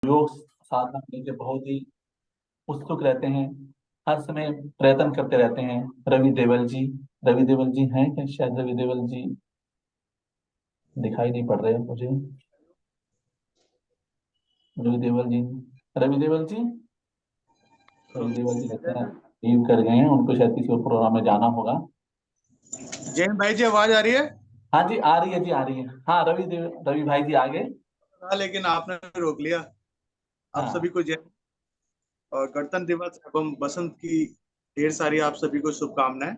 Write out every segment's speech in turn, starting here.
योग साधना के लिए बहुत ही उत्सुक रहते हैं। हर समय प्रयत्न करते रहते हैं। रवि देवल जी, रवि देवल जी हैं क्या? शायद रवि देवल जी दिखाई नहीं पड़ रहे हैं मुझे। रवि देवल जी, रवि देवल जी, रवि देवल जी लगता है लीव कर गए हैं, उनको शायद किसी और प्रोग्राम में जाना होगा। जैन भाई जी, आवाज आ रही है? हाँ जी, आ रही है जी, आ रही है। हाँ, रवि भाई जी आ गए। हाँ, लेकिन आपने रोक लिया। आप सभी हाँ। को जय और गणतंत्र दिवस एवं बसंत की ढेर सारी आप सभी को शुभकामनाएं।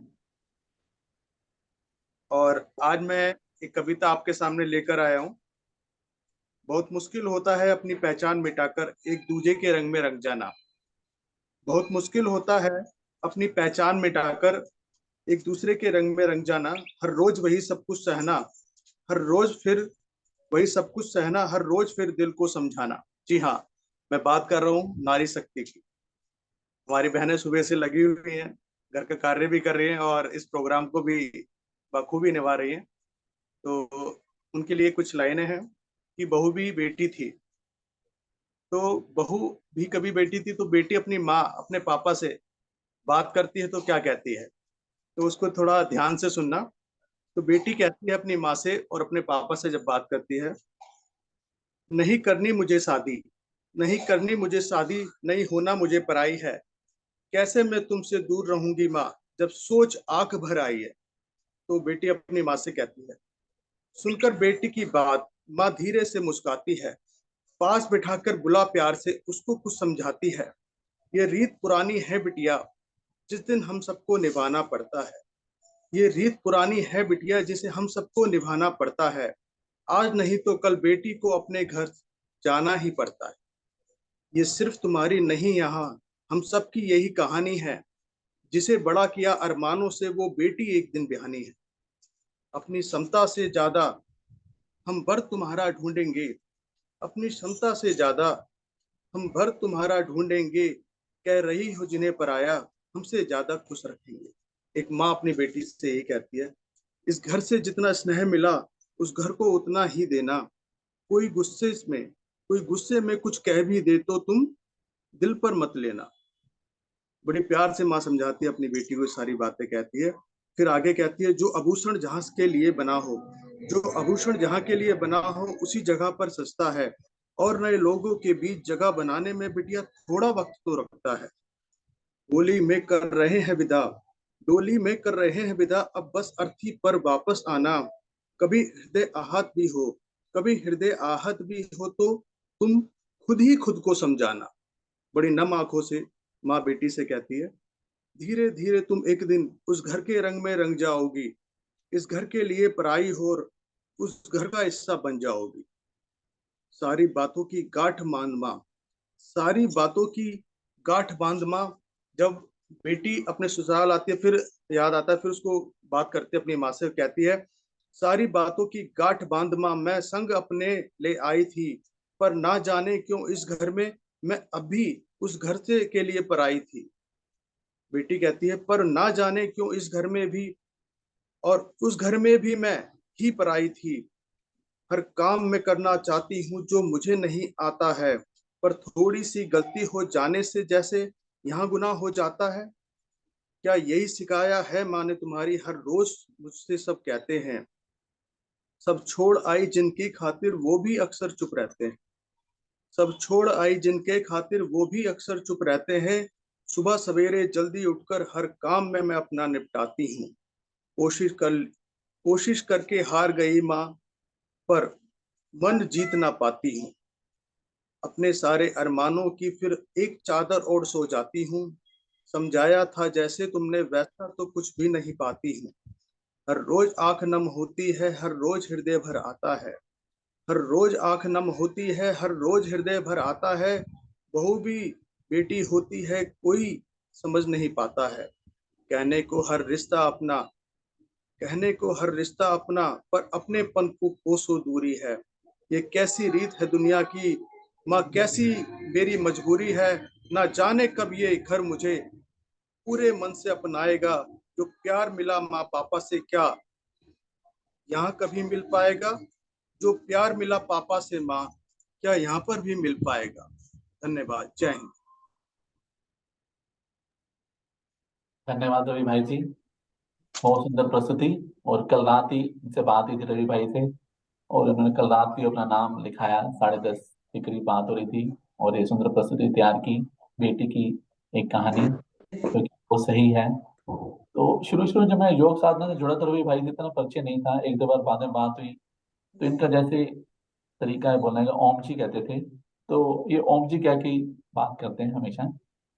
और आज मैं एक कविता आपके सामने लेकर आया हूँ। बहुत मुश्किल होता है अपनी पहचान मिटाकर एक दूजे के रंग में रंग जाना। बहुत मुश्किल होता है अपनी पहचान मिटाकर एक दूसरे के रंग में रंग जाना। हर रोज वही सब कुछ सहना, हर रोज फिर वही सब कुछ सहना, हर रोज फिर दिल को समझाना। जी हाँ, मैं बात कर रहा हूँ नारी शक्ति की। हमारी बहनें सुबह से लगी हुई हैं, घर का कार्य भी कर रही हैं और इस प्रोग्राम को भी बखूबी निभा रही हैं। तो उनके लिए कुछ लाइनें हैं कि बहू भी बेटी थी। तो बहू भी कभी बेटी थी, तो बेटी अपनी माँ अपने पापा से बात करती है तो क्या कहती है, तो उसको थोड़ा ध्यान से सुनना। तो बेटी कहती है अपनी माँ से और अपने पापा से जब बात करती है, नहीं करनी मुझे शादी, नहीं करनी मुझे शादी, नहीं होना मुझे पराई है। कैसे मैं तुमसे दूर रहूंगी माँ, जब सोच आंख भर आई है। तो बेटी अपनी माँ से कहती है। सुनकर बेटी की बात माँ धीरे से मुस्काती है, पास बिठाकर बुला प्यार से उसको कुछ समझाती है। ये रीत पुरानी है बिटिया, जिस दिन हम सबको निभाना पड़ता है। ये रीत पुरानी है बिटिया, जिसे हम सबको निभाना पड़ता है। आज नहीं तो कल बेटी को अपने घर जाना ही पड़ता है। ये सिर्फ तुम्हारी नहीं, यहाँ हम सबकी यही कहानी है। जिसे बड़ा किया अरमानों से, वो बेटी एक दिन बिहानी है। अपनी क्षमता से ज्यादा हम वर तुम्हारा ढूंढेंगे, अपनी क्षमता से ज्यादा हम भर तुम्हारा ढूंढेंगे। कह रही हो जिन्हें पराया, हमसे ज्यादा खुश रखेंगे। एक माँ अपनी बेटी से यही कहती है। इस घर से जितना स्नेह मिला, उस घर को उतना ही देना। कोई गुस्से में कुछ कह भी दे तो तुम दिल पर मत लेना। बड़े प्यार से माँ समझाती है अपनी बेटी को, सारी बातें कहती है। फिर आगे कहती है, जो आभूषण जहां के लिए बना हो, जो आभूषण जहां के लिए बना हो उसी जगह पर सस्ता है। और नए लोगों के बीच जगह बनाने में बिटिया थोड़ा वक्त तो रखता है। डोली में कर रहे हैं विदा, डोली में कर रहे हैं विदा, अब बस अर्थी पर वापस आना। कभी हृदय आहत भी हो, कभी हृदय आहत भी हो तो तुम खुद ही खुद को समझाना। बड़ी नम आंखों से माँ बेटी से कहती है। धीरे धीरे तुम एक दिन उस घर के रंग में रंग जाओगी, इस घर के लिए पराई हो और उस घर का हिस्सा बन जाओगी। सारी बातों की गांठ बांध माँ, सारी बातों की गांठ बांध माँ। जब बेटी अपने ससुराल आती है, फिर याद आता है, फिर उसको बात करती है अपनी माँ से, कहती है। सारी बातों की गांठ बांध माँ, मैं संग अपने ले आई थी, पर ना जाने क्यों इस घर में मैं अभी उस घर से के लिए पराई थी। बेटी कहती है, पर ना जाने क्यों इस घर में भी और उस घर में भी मैं ही पराई थी। हर काम में करना चाहती हूँ जो मुझे नहीं आता है, पर थोड़ी सी गलती हो जाने से जैसे यहाँ गुनाह हो जाता है। क्या यही सिखाया है माँ ने तुम्हारी, हर रोज मुझसे सब कहते हैं। सब छोड़ आई जिनकी खातिर वो भी अक्सर चुप रहते हैं, सब छोड़ आई जिनके खातिर वो भी अक्सर चुप रहते हैं। सुबह सवेरे जल्दी उठकर हर काम में मैं अपना निपटाती हूँ। कोशिश कर कोशिश करके हार गई माँ, पर मन जीत ना पाती हूँ। अपने सारे अरमानों की फिर एक चादर ओढ़ सो जाती हूँ। समझाया था जैसे तुमने वैसा तो कुछ भी नहीं पाती हूँ। हर रोज आंख नम होती है, हर रोज हृदय भर आता है। हर रोज आंख नम होती है, हर रोज हृदय भर आता है। बहू भी बेटी होती है, कोई समझ नहीं पाता है। कहने को हर रिश्ता अपना, कहने को हर रिश्ता अपना, पर अपनेपन को कोसों दूरी है। ये कैसी रीत है दुनिया की माँ, कैसी मेरी मजबूरी है। ना जाने कब ये घर मुझे पूरे मन से अपनाएगा। जो प्यार मिला माँ पापा से क्या यहाँ कभी मिल पाएगा। जो प्यार मिला पापा से माँ, क्या यहाँ पर भी मिल पाएगा? धन्यवाद। जय हिंद। धन्यवाद रवि भाई जी, बहुत सुंदर प्रस्तुति। और कल रात ही इनसे बात हुई थी रवि भाई से, और उन्होंने कल रात भी अपना नाम लिखाया, 10:30 के करीब बात हो रही थी, और ये सुंदर प्रस्तुति तैयार की, बेटी की एक कहानी, क्योंकि वो सही है। तो शुरू शुरू जब मैं योग साधना से जुड़ा था रवि भाई से इतना परिचय नहीं था, एक दो बार बाद में बात हुई, तो इनका जैसे तरीका है बोलने का, ओम जी कहते थे, तो ये ओम जी कह के ही बात करते हैं हमेशा।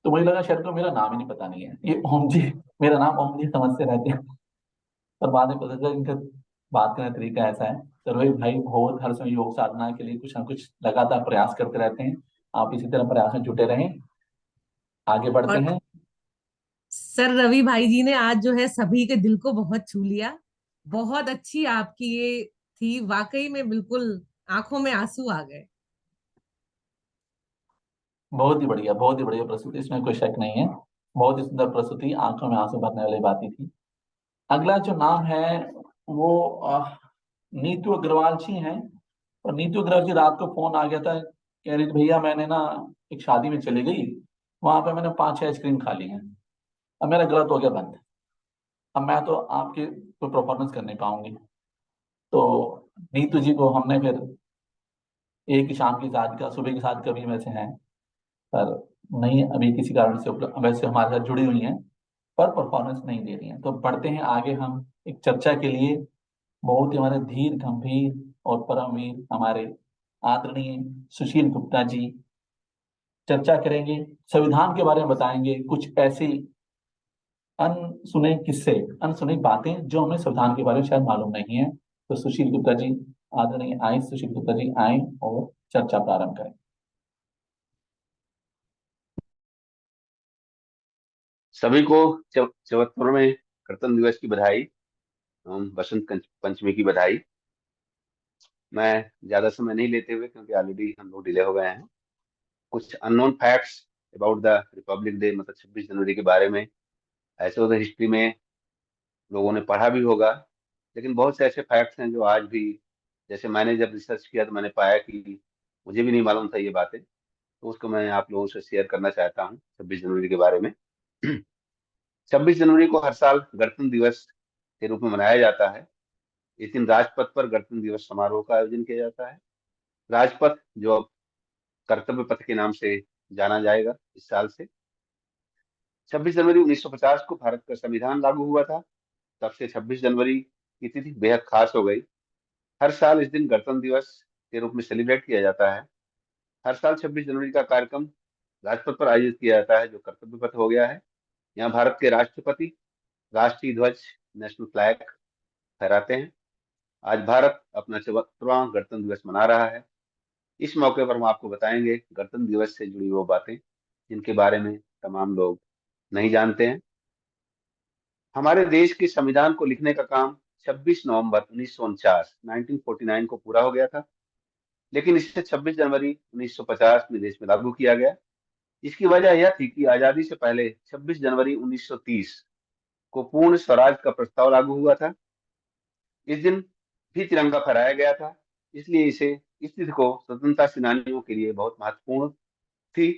तो मुझे लगा शायद तो मेरा नाम ही नहीं पता नहीं है, ये ओम जी, मेरा नाम ओम जी समझते रहते हैं। पर बाद में पता चला इनका बात करने का तरीका ऐसा है। तो रोहित भाई बहुत हर समय योग साधना के लिए कुछ ना कुछ लगातार प्रयास करते रहते हैं। आप इसी तरह प्रयास में जुटे रहें, आगे बढ़ते और हैं। सर रवि भाई जी ने आज जो है सभी के दिल को बहुत छू लिया। बहुत अच्छी आपकी ये थी, वाकई में बिल्कुल आंखों में आंसू आ गए। बहुत ही बढ़िया प्रस्तुति, इसमें कोई शक नहीं है। बहुत ही सुंदर प्रस्तुति, आंखों में आंसू भरने वाली बात ही थी। अगला जो नाम है वो नीतू अग्रवाल जी हैं। और नीतू अग्रवाल जी, रात को फोन आ गया था, कह रही थी भैया मैंने ना एक शादी में चली गई, वहां पे मैंने 5-6 आइसक्रीम खा ली हैं, अब मेरा गलत हो गया बंद, अब मैं तो आपकी कोई परफॉर्मेंस कर नहीं पाऊंगी। तो नीतू जी को हमने फिर एक ही शाम की शादी का, सुबह की शादी का भी वैसे है, पर नहीं अभी किसी कारण से वैसे हमारे साथ जुड़ी हुई हैं, पर परफॉर्मेंस नहीं दे रही हैं। तो बढ़ते हैं आगे हम एक चर्चा के लिए। बहुत ही हमारे धीर गंभीर और परमवीर हमारे आदरणीय सुशील गुप्ता जी चर्चा करेंगे, संविधान के बारे में बताएंगे, कुछ ऐसी अनसुने किस्से, अनसुनी बातें जो हमें संविधान के बारे में शायद मालूम नहीं है। तो सुशील गुप्ता जी, आदरणीय आए सुशील गुप्ता जी आए और चर्चा प्रारंभ करें। सभी को चौहत्तरवें में गणतंत्र दिवस की बधाई एवं बसंत पंचमी की बधाई। मैं ज्यादा समय नहीं लेते हुए, क्योंकि ऑलरेडी हम लोग डिले हो गए हैं, कुछ unknown facts about the Republic day, मतलब 26 जनवरी के बारे में। ऐसे तो हिस्ट्री में लोगों ने पढ़ा भी होगा, लेकिन बहुत से ऐसे फैक्ट्स हैं जो आज भी, जैसे मैंने जब रिसर्च किया तो मैंने पाया कि मुझे भी नहीं मालूम था ये बातें, तो उसको मैं आप लोगों से शेयर करना चाहता हूँ 26 जनवरी के बारे में। 26 जनवरी को हर साल गणतंत्र दिवस के रूप में मनाया जाता है। इस दिन राजपथ पर गणतंत्र दिवस समारोह का आयोजन किया जाता है। राजपथ, जो अब कर्तव्य पथ के नाम से जाना जाएगा इस साल से। 26 जनवरी 1950 को भारत का संविधान लागू हुआ था। तब से 26 जनवरी की तिथि बेहद खास हो गई। हर साल इस दिन गणतंत्र दिवस के रूप में सेलिब्रेट किया जाता है। हर साल 26 जनवरी का कार्यक्रम राजपथ पर आयोजित किया जाता है, जो कर्तव्य पथ हो गया है। यहाँ भारत के राष्ट्रपति राष्ट्रीय ध्वज, नेशनल फ्लैग फहराते हैं। आज भारत अपना 74वां गणतंत्र दिवस मना रहा है। इस मौके पर हम आपको बताएंगे गणतंत्र दिवस से जुड़ी वो बातें जिनके बारे में तमाम लोग नहीं जानते हैं। हमारे देश के संविधान को लिखने का काम 26 नवंबर 1949 1949 को पूरा हो गया था, लेकिन इसे 26 जनवरी 1950 में देश में लागू किया गया। इसकी वजह यह थी कि आजादी से पहले 26 जनवरी 1930 को पूर्ण स्वराज का प्रस्ताव लागू हुआ था। इस दिन भी तिरंगा फहराया गया था, इसलिए इसे इस तिथि को स्वतंत्रता सेनानियों के लिए बहुत महत्वपूर्ण थी।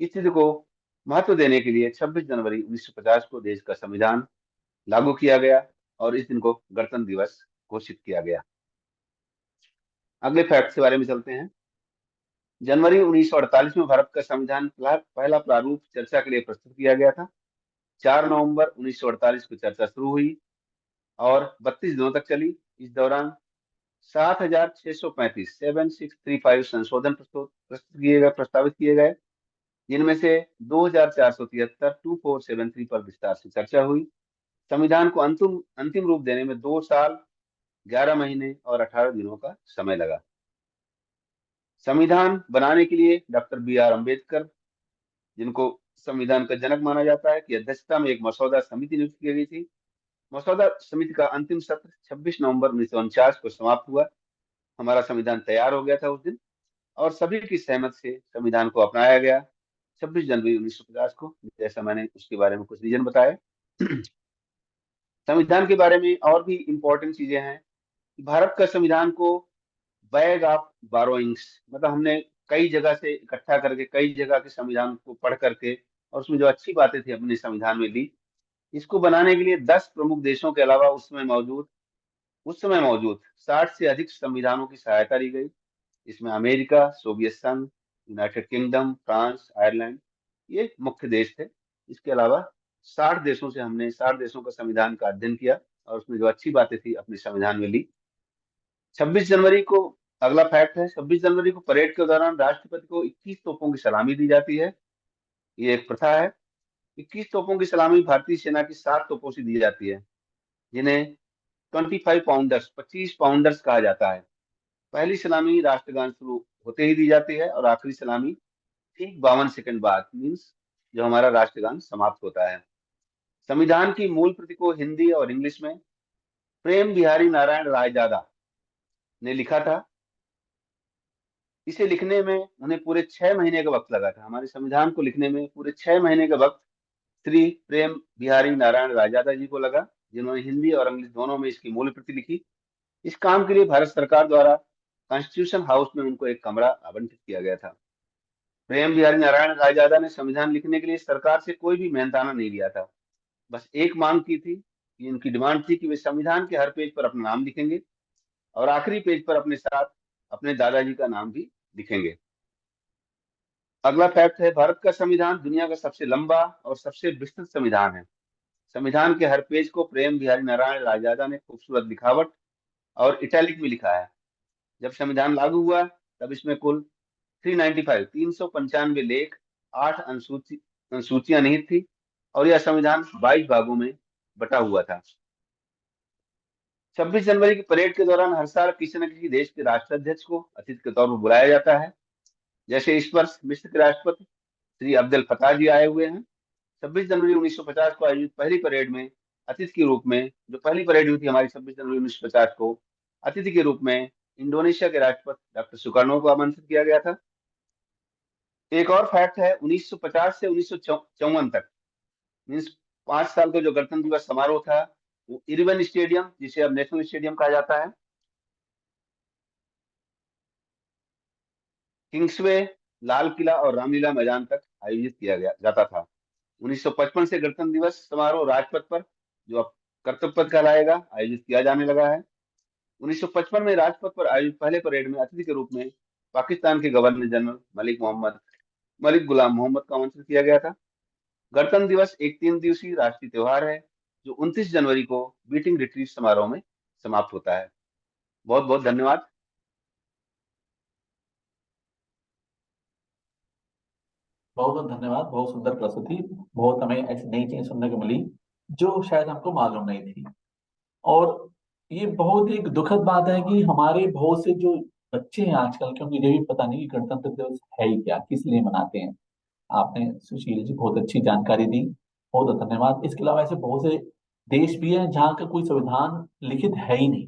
इस तिथि को महत्व देने के लिए 26 जनवरी 1950 को देश का संविधान लागू किया गया और इस दिन को गणतंत्र दिवस घोषित किया गया। अगले फैक्ट के बारे में चलते हैं। जनवरी 1948 में भारत का संविधान पहला प्रारूप चर्चा के लिए प्रस्तुत किया गया था। 4 नवंबर 1948 को चर्चा शुरू हुई और 32 दिनों तक चली। इस दौरान 7,635 7635 संशोधन प्रस्तावित किए गए, जिनमें से 2,473 2473 पर विस्तार से चर्चा हुई। संविधान को अंतिम अंतिम रूप देने में 2 साल 11 महीने और 18 दिनों का समय लगा। संविधान बनाने के लिए डॉक्टर BR अम्बेडकर, जिनको संविधान का जनक माना जाता है, की अध्यक्षता में एक मसौदा समिति नियुक्त की गई थी। मसौदा समिति का अंतिम सत्र 26 नवंबर 1949 को समाप्त हुआ। हमारा संविधान तैयार हो गया था उस दिन और सभी की सहमति से संविधान को अपनाया गया 26 जनवरी 1950 को, जैसा मैंने उसके बारे में कुछ रीजन बताए। संविधान के बारे में और भी इंपॉर्टेंट चीजें हैं। भारत का संविधान को बैग ऑफ बारोइंग्स, मतलब हमने कई जगह से इकट्ठा करके कई जगह के संविधान को पढ़ करके और उसमें जो अच्छी बातें थी अपने संविधान में ली। इसको बनाने के लिए 10 प्रमुख देशों के अलावा उस समय मौजूद 60 से अधिक संविधानों की सहायता ली गई। इसमें अमेरिका, सोवियत संघ, यूनाइटेड किंगडम, फ्रांस, आयरलैंड, ये मुख्य देश थे। इसके अलावा 60 देशों का संविधान का अध्ययन किया और उसमें जो अच्छी बातें थी अपने संविधान में ली। 26 जनवरी को, अगला फैक्ट है, 26 जनवरी को परेड के दौरान राष्ट्रपति को 21 तोपों की सलामी दी जाती है। ये एक प्रथा है। 21 तोपों की सलामी भारतीय सेना की 7 तोपों से दी जाती है, जिन्हें 25 पाउंडर्स कहा जाता है। पहली सलामी राष्ट्रगान शुरू होते ही दी जाती है और आखिरी सलामी ठीक 52 सेकंड बाद, मीन्स जो हमारा राष्ट्रगान समाप्त होता है। संविधान की मूल प्रति को हिंदी और इंग्लिश में प्रेम बिहारी नारायण रायजादा ने लिखा था। इसे लिखने में उन्हें पूरे 6 महीने का वक्त लगा था। हमारे संविधान को लिखने में पूरे 6 महीने का वक्त श्री प्रेम बिहारी नारायण रायजादा जी को लगा, जिन्होंने हिंदी और इंग्लिश दोनों में इसकी मूल प्रति लिखी। इस काम के लिए भारत सरकार द्वारा कॉन्स्टिट्यूशन हाउस में उनको एक कमरा आवंटित किया गया था। प्रेम बिहारी नारायण रायजादा ने संविधान लिखने के लिए सरकार से कोई भी मेहनताना नहीं लिया था। बस एक मांग की थी कि उनकी डिमांड थी कि वे संविधान के हर पेज पर अपना नाम लिखेंगे और आखिरी पेज पर अपने साथ अपने दादाजी का नाम भी लिखेंगे। अगला फैक्ट है, भारत का संविधान दुनिया का सबसे लंबा और सबसे विस्तृत संविधान है। संविधान के हर पेज को प्रेम बिहारी नारायण रायजादा ने खूबसूरत लिखावट और इटैलिक में लिखा है। जब संविधान लागू हुआ तब इसमें कुल 395 लेख, 8 अनुसूचियां निहित थी और यह संविधान 22 भागों में बटा हुआ था। 26 जनवरी की परेड के दौरान हर साल किसी न किसी देश के राष्ट्राध्यक्ष को अतिथि के तौर पर बुलाया जाता है। जैसे इस वर्ष मिस्र के राष्ट्रपति श्री अब्देल फताह जी आए हुए हैं। 26 जनवरी 1950 को आयोजित पहली परेड में अतिथि के रूप में, जो पहली परेड हुई थी हमारी 26 जनवरी 1950 को, अतिथि के रूप में इंडोनेशिया के राष्ट्रपति डॉक्टर सुकार्नो को आमंत्रित किया गया था। एक और फैक्ट है, 1950 से 1954 तक, मीन्स 5 साल का जो गणतंत्र दिवस समारोह था, वो इरविन स्टेडियम, जिसे अब नेशनल स्टेडियम कहा जाता है, किंग्सवे, लाल किला और रामलीला मैदान तक आयोजित किया जाता था। 1955 से गणतंत्र दिवस समारोह राजपथ पर, जो अब कर्तव्य पथ कहलाएगा, आयोजित किया जाने लगा है। 1955 में राजपथ पर आयोजित पहले परेड में अतिथि के रूप में पाकिस्तान के गवर्नर जनरल मलिक गुलाम मोहम्मद को आमंत्रित किया गया था। गणतंत्र दिवस एक 3 दिवसीय राष्ट्रीय त्योहार है जो 29 जनवरी को बीटिंग रिट्रीट समारोह में समाप्त होता है। बहुत बहुत धन्यवाद। बहुत बहुत धन्यवाद, बहुत सुंदर प्रस्तुति। बहुत हमें ऐसी नई चीज सुनने को मिली जो शायद हमको मालूम नहीं थी। और ये बहुत एक दुखद बात है कि हमारे बहुत से जो बच्चे हैं आजकल के, उनको ये भी पता नहीं कि गणतंत्र दिवस है ही क्या, किस लिए मनाते हैं। आपने सुशील जी बहुत अच्छी जानकारी दी, बहुत बहुत धन्यवाद। इसके अलावा ऐसे बहुत से देश भी हैं जहाँ का कोई संविधान लिखित है ही नहीं।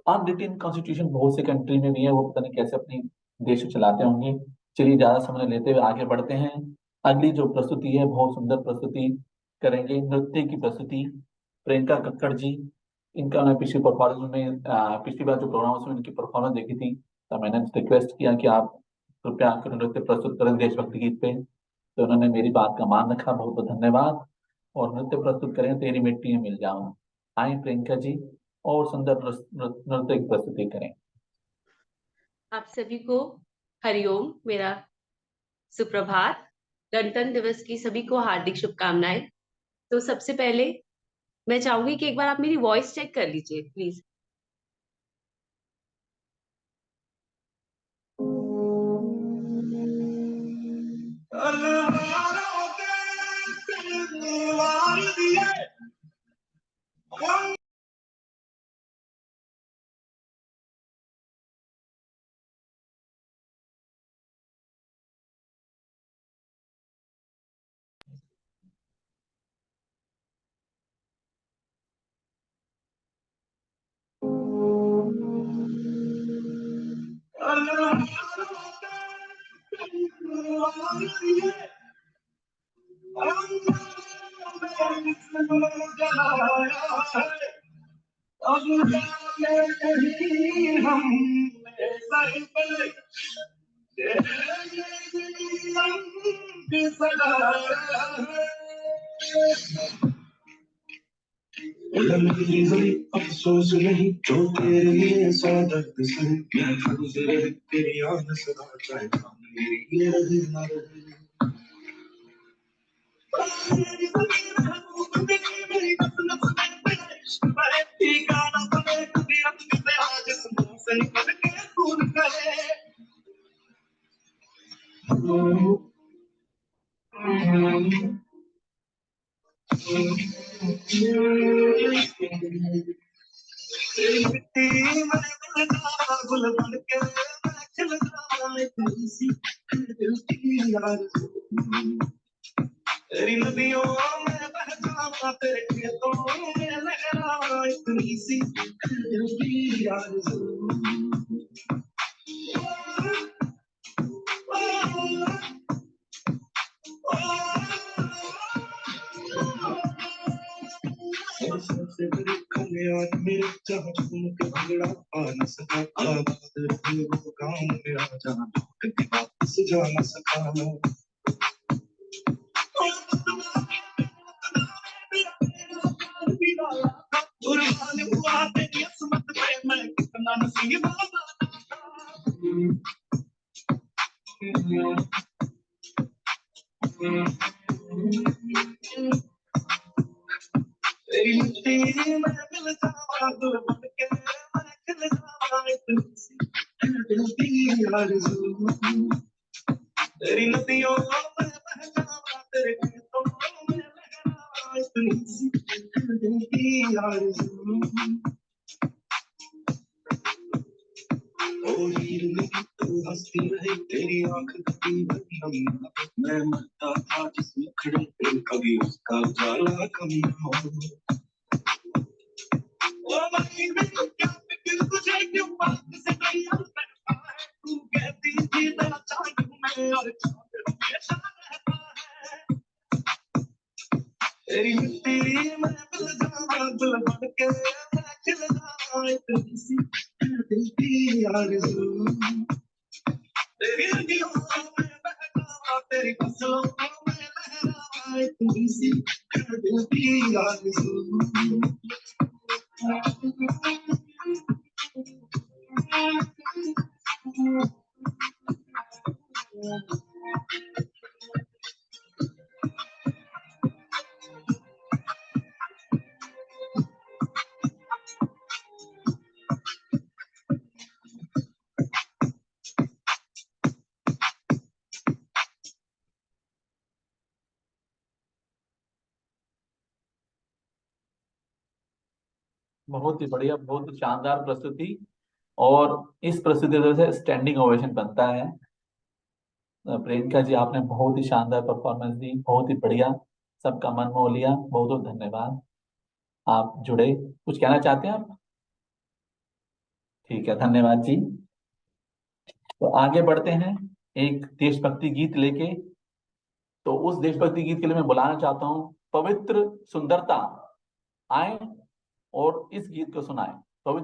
अनरिटन कॉन्स्टिट्यूशन बहुत से कंट्री में भी है, वो पता नहीं कैसे अपनी देश को चलाते होंगे। चलिए ज्यादा समय लेते हुए आगे बढ़ते हैं। अगली जो प्रस्तुति है, बहुत सुंदर प्रस्तुति करेंगे, नृत्य की प्रस्तुति, प्रियंका कक्कड़ जी। इनका मैं पिछली परफॉर्मेंस में पिछली बार जो प्रोग्राम उसमें इनकी परफॉर्मेंस देखी थी, तो मैंने रिक्वेस्ट किया कि आप कृपया आकर नृत्य प्रस्तुत करें देशभक्ति गीत पे, तो उन्होंने मेरी बात का मान रखा, बहुत बहुत धन्यवाद। और नृत्य प्रस्तुत करें तेरी मिट्टी में मिल जाऊं। आए प्रियंका जी, और सुंदर नृत्य की प्रस्तुति करें। आप सभी को हरिओम, मेरा सुप्रभात। गणतंत्र दिवस की सभी को हार्दिक शुभकामनाएं। तो सबसे पहले मैं चाहूंगी कि एक बार आप मेरी वॉइस चेक कर लीजिए प्लीज। अफसोस नहीं जो तेरे लिए सौ दर्द से महफूज रहे तेरी याद सदा चाहे मेरी ये रहे ना रहे गुल बन के खिल जाए सी दिल की याद तेरी नदियों में बह जावा तेरे खेतों में लहरा इतनी सी दिल की आरज़ू सबसे बड़ी कल्याण मेरे जहाँ झूम के भंगड़ा पा न सका आबाद रहे वो गाँव मेरा जहाँ लौट के वापस जा न सका कुर्बान हुआ तेरी असमत पे मैं कितना नसीब तेरी मिट्टी में मिल जावा गुल बन के मैं खिल जावा इतनी सी दिल की आरज़ू तेरी नदियों में बह जावा तेरे खेतों में लहरा इतनी सी दिल की आरज़ू ओ हीर नहीं तू हंसती रहे तेरी आंख कभी बदनम मैं मरता था जिस मुखड़े पे कभी उसका उजाला कम न हो ओ भाई मैं क्या फिक्र तुझे क्यों बात से नहीं आता है तू कहती थी तेरा चांद मैं और चांद हमेशा रहता है तेरी मिट्टी में मिल जावा गुल बन के मैं खिल जावा इतनी सी दिल की आरज़ू तेरी नदियों में बह जावा तेरी फसलों में लहरा इतनी सी दिल की आरज़ू बहुत ही बढ़िया, बहुत ही शानदार प्रस्तुति। और इस प्रस्तुति की वजह से स्टैंडिंग ओवेशन बनता है। प्रियंका जी, आपने बहुत ही शानदार परफॉर्मेंस दी, बहुत ही बढ़िया, सबका मन मोह लिया। बहुत बहुत धन्यवाद। आप जुड़े, कुछ कहना चाहते हैं आप? ठीक है, धन्यवाद जी। तो आगे बढ़ते हैं एक देशभक्ति गीत लेके। तो उस देशभक्ति गीत के लिए मैं बुलाना चाहता हूँ पवित्र सुंदरता, आए और इस गीत को सुनाएं।